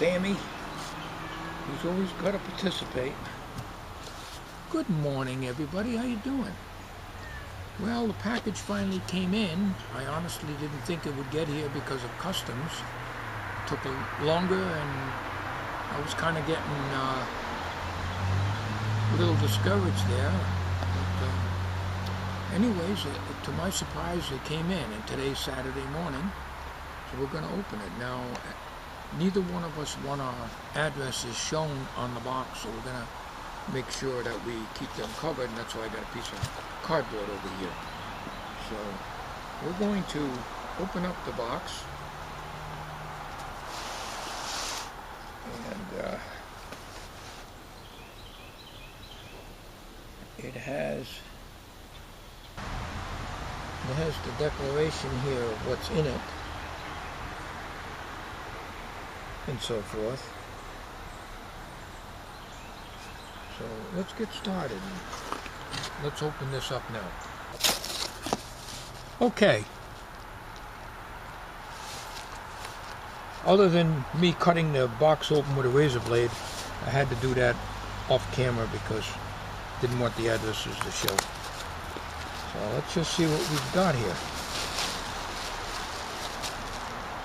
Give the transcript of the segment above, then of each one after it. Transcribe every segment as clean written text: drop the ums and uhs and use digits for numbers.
Sammy. He's always got to participate. Good morning, everybody. How you doing? Well, the package finally came in. I honestly didn't think it would get here because of customs. It took longer, and I was kind of getting a little discouraged there. But anyways, to my surprise, it came in, and today's Saturday morning, so we're going to open it. Now, neither one of us want our addresses shown on the box, so we're going to make sure that we keep them covered, and that's why I got a piece of cardboard over here. So we're going to open up the box, and it has the declaration here of what's in it and so forth. So let's get started. Let's open this up now. Okay. Other than me cutting the box open with a razor blade, I had to do that off camera because I didn't want the addresses to show. So let's just see what we've got here.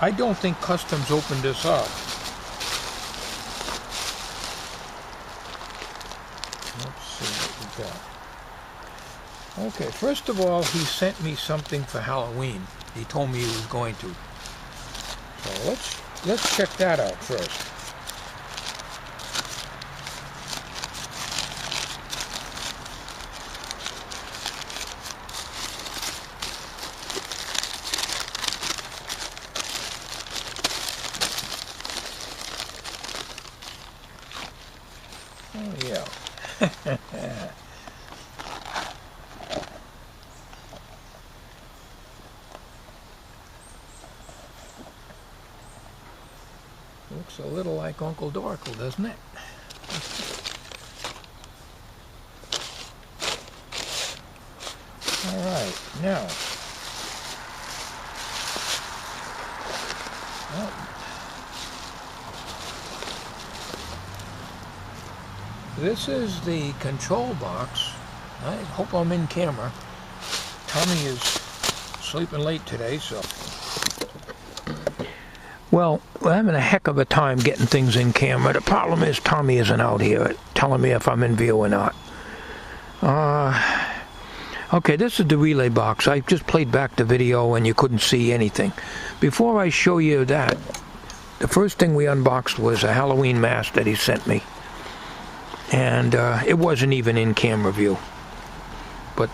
I don't think Customs opened this up. Let's see what we got. Okay, first of all, he sent me something for Halloween. He told me he was going to. So let's check that out first. Oh yeah. Looks a little like Uncle Dorkle, doesn't it? All right, now. This is the control box. I hope I'm in camera. Tommy is sleeping late today, so. Well, we're having a heck of a time getting things in camera. The problem is Tommy isn't out here telling me if I'm in view or not. Okay, this is the relay box. I just played back the video and you couldn't see anything. Before I show you that, the first thing we unboxed was a Halloween mask that he sent me. And it wasn't even in camera view. But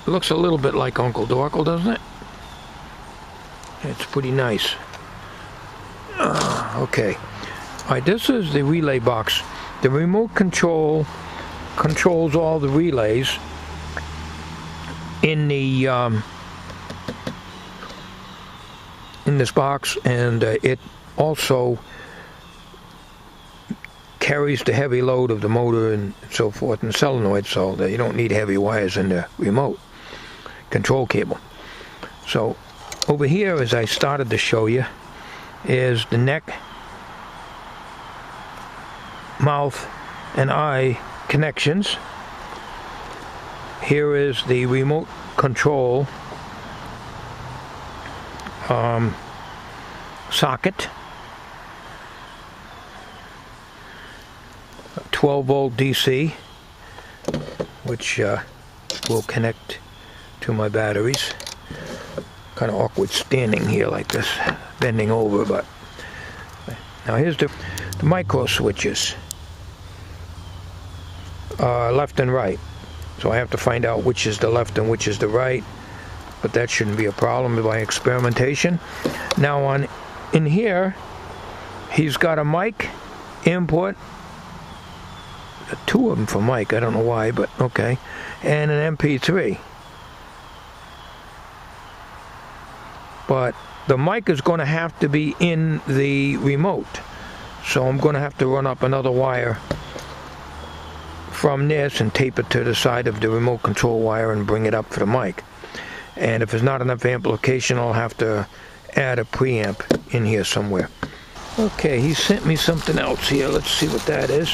it looks a little bit like Uncle Dorkle, doesn't it? It's pretty nice. Okay. Alright, this is the relay box. The remote control controls all the relays in the in this box, and it also carries the heavy load of the motor and so forth and solenoid, so that you don't need heavy wires in the remote control cable. So over here, as I started to show you, is the neck, mouth, and eye connections. Here is the remote control socket, 12-volt DC, which will connect to my batteries. Kind of awkward standing here like this, bending over, but now here's the micro switches, left and right. So I have to find out which is the left and which is the right, but that shouldn't be a problem by experimentation. Now in here, he's got a mic input, two of them for mic, I don't know why, but okay, and an MP3. But the mic is going to have to be in the remote, so I'm going to have to run up another wire from this and tape it to the side of the remote control wire and bring it up for the mic. And if there's not enough amplification, I'll have to add a preamp in here somewhere. Okay, he sent me something else here. Let's see what that is.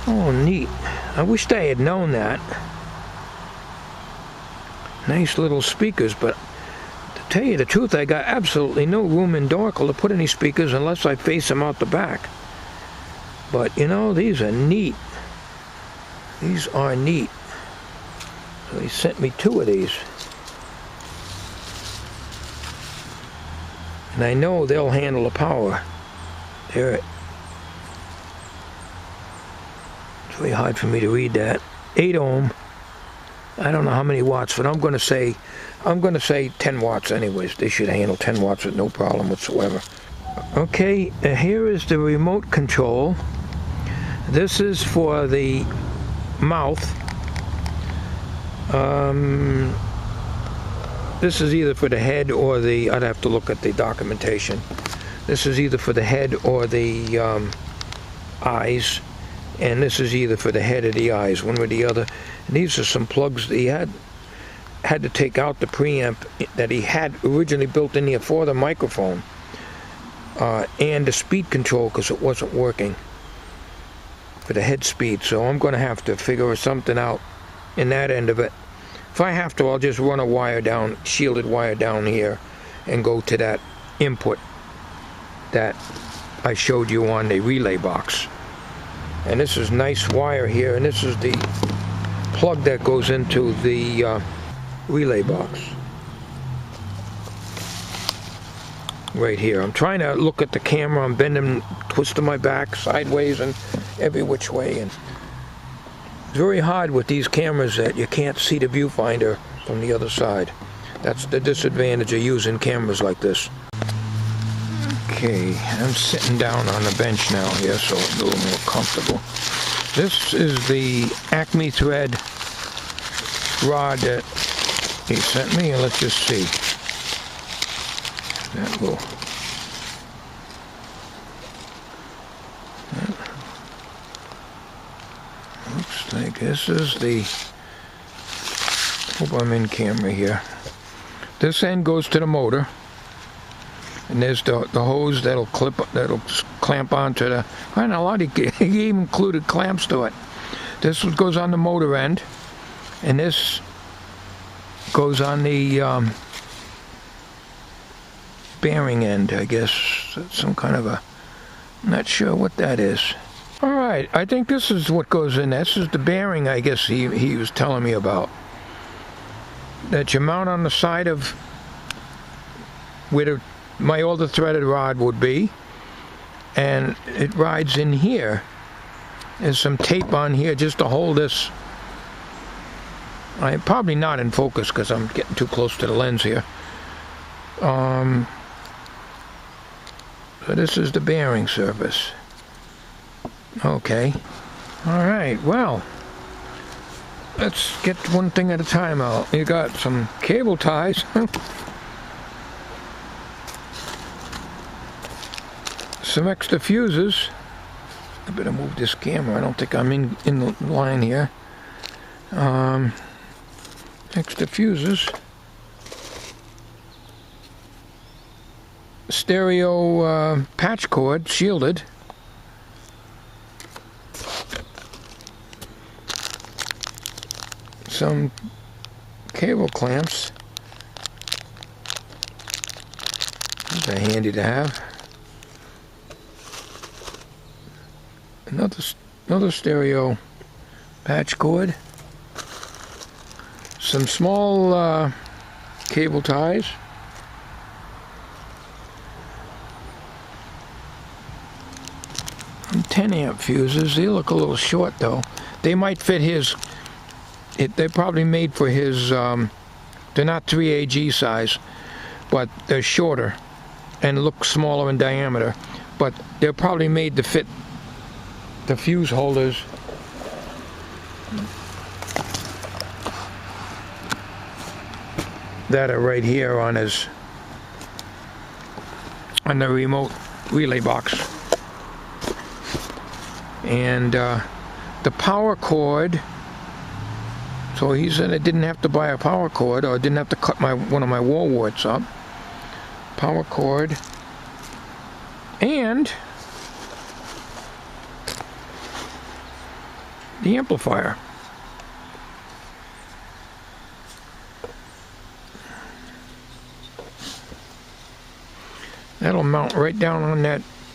Oh, neat. I wished I had known that. Nice little speakers, but to tell you the truth, I got absolutely no room in Dorkel to put any speakers unless I face them out the back. But, you know, these are neat. These are neat. So he sent me 2 of these. And I know they'll handle the power. There. It's very hard for me to read that. 8 ohm. I don't know how many watts, but I'm going to say 10 watts anyways. They should handle 10 watts with no problem whatsoever. Okay, here is the remote control. This is for the mouth. This is either for the head or the, I'd have to look at the documentation. This is either for the head or the eyes, and this is either for the head or the eyes, one or the other. And these are some plugs that he had to take out the preamp that he had originally built in here for the microphone, and the speed control, because it wasn't working for the head speed. So I'm going to have to figure something out in that end of it. If I have to, I'll just run a wire down, shielded wire down here, and go to that input that I showed you on the relay box. And this is nice wire here, and this is the plug that goes into the relay box. Right here. I'm trying to look at the camera. I'm bending, twisting my back sideways and every which way. And it's very hard with these cameras that you can't see the viewfinder from the other side. That's the disadvantage of using cameras like this. Okay, I'm sitting down on the bench now here, so it's a little more comfortable. This is the Acme thread rod that he sent me, and let's just see. That will. Looks like this is the. Hope I'm in camera here. This end goes to the motor, and there's the hose that'll clamp onto the. I don't know, a lot of he even included clamps to it. This goes on the motor end, and this goes on the bearing end, I guess. Some kind of a, I'm not sure what that is. All right, I think this is what goes in. This is the bearing, I guess he was telling me about. That you mount on the side of where my older threaded rod would be, and it rides in here. There's some tape on here just to hold this. I'm probably not in focus because I'm getting too close to the lens here. So this is the bearing surface. Okay. All right, well, let's get one thing at a time out. You got some cable ties. Some extra fuses. I better move this camera. I don't think I'm in the line here. Extra fuses. Stereo patch cord, shielded. Some cable clamps. Those are handy to have. Another stereo patch cord. Some small cable ties. And 10 amp fuses. They look a little short though. They might fit his. They're probably made for his. They're not 3AG size, but they're shorter and look smaller in diameter. But they're probably made to fit the fuse holders. That are right here on the remote relay box. And the power cord, So he said I didn't have to buy a power cord, or I didn't have to cut one of my wall warts up. Power cord. And the amplifier. That'll mount right down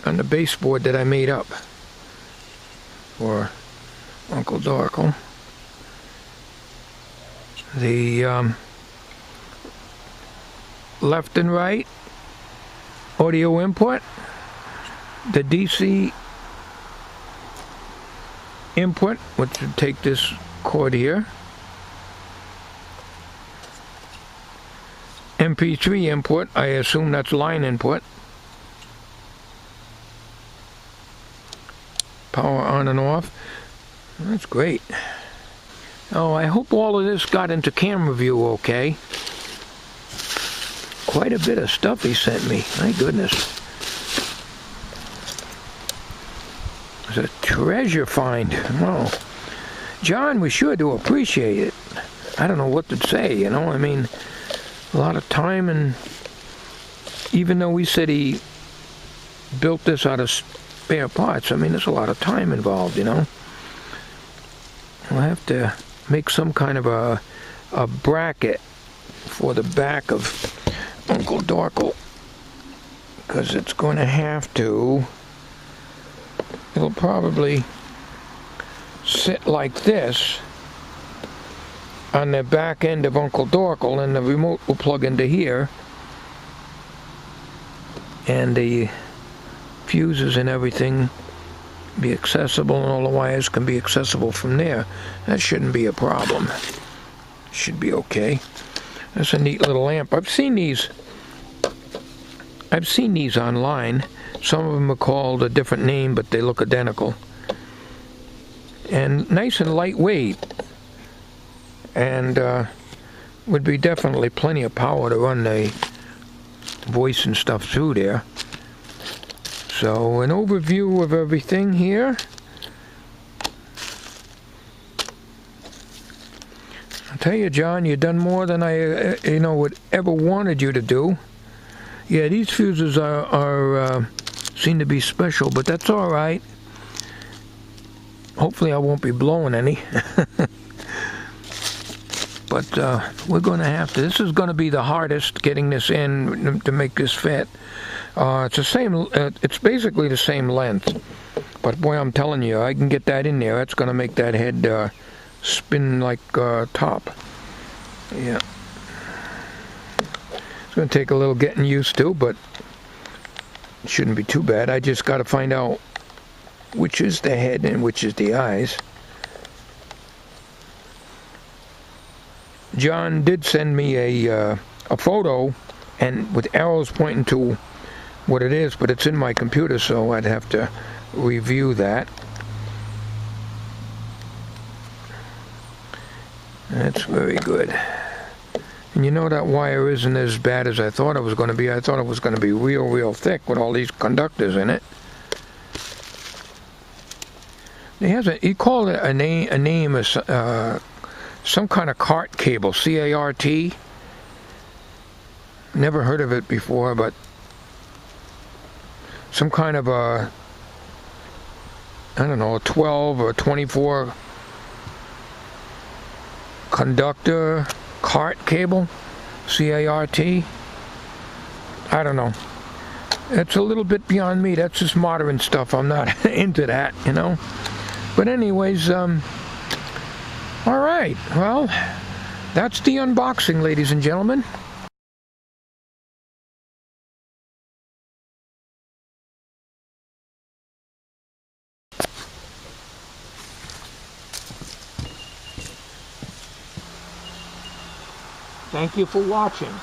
on the baseboard that I made up for Uncle Darkle. The left and right audio input, the DC input, which would take this cord here, MP3 input, I assume that's line input, power on and off. That's great. Oh, I hope all of this got into camera view okay. Quite a bit of stuff he sent me, my goodness. It's a treasure find. Well, John, we sure do appreciate it. I don't know what to say, you know, I mean, a lot of time, and even though we said he built this out of spare parts, I mean, there's a lot of time involved, you know. We'll have to make some kind of a bracket for the back of Uncle Darkle, because it's going to have to, it'll probably sit like this on the back end of Uncle Darkle, and the remote will plug into here, and the fuses and everything be accessible, and all the wires can be accessible from there. That shouldn't be a problem. Should be okay. That's a neat little amp. I've seen these online. Some of them are called a different name, but they look identical. And nice and lightweight. And would be definitely plenty of power to run the voice and stuff through there. So an overview of everything here. I'll tell you, John, you've done more than I would ever wanted you to do. Yeah, these fuses are seem to be special, but that's all right. Hopefully I won't be blowing any. But we're going to have to. This is going to be the hardest, getting this in to make this fit. It's the same. It's basically the same length. But boy, I'm telling you, I can get that in there. That's going to make that head spin like top. Yeah. It's going to take a little getting used to, but it shouldn't be too bad. I just got to find out which is the head and which is the eyes. John did send me a photo, and with arrows pointing to what it is, but it's in my computer, so I'd have to review that. That's very good. And you know, that wire isn't as bad as I thought it was going to be. I thought it was going to be real thick with all these conductors in it. He called it a name as some kind of cart cable, C-A-R-T. Never heard of it before, but some kind of a, I don't know, a 12 or 24 conductor cart cable, C-A-R-T. I don't know. It's a little bit beyond me. That's just modern stuff. I'm not into that, you know. But anyways, all right. Well, that's the unboxing, ladies and gentlemen. Thank you for watching.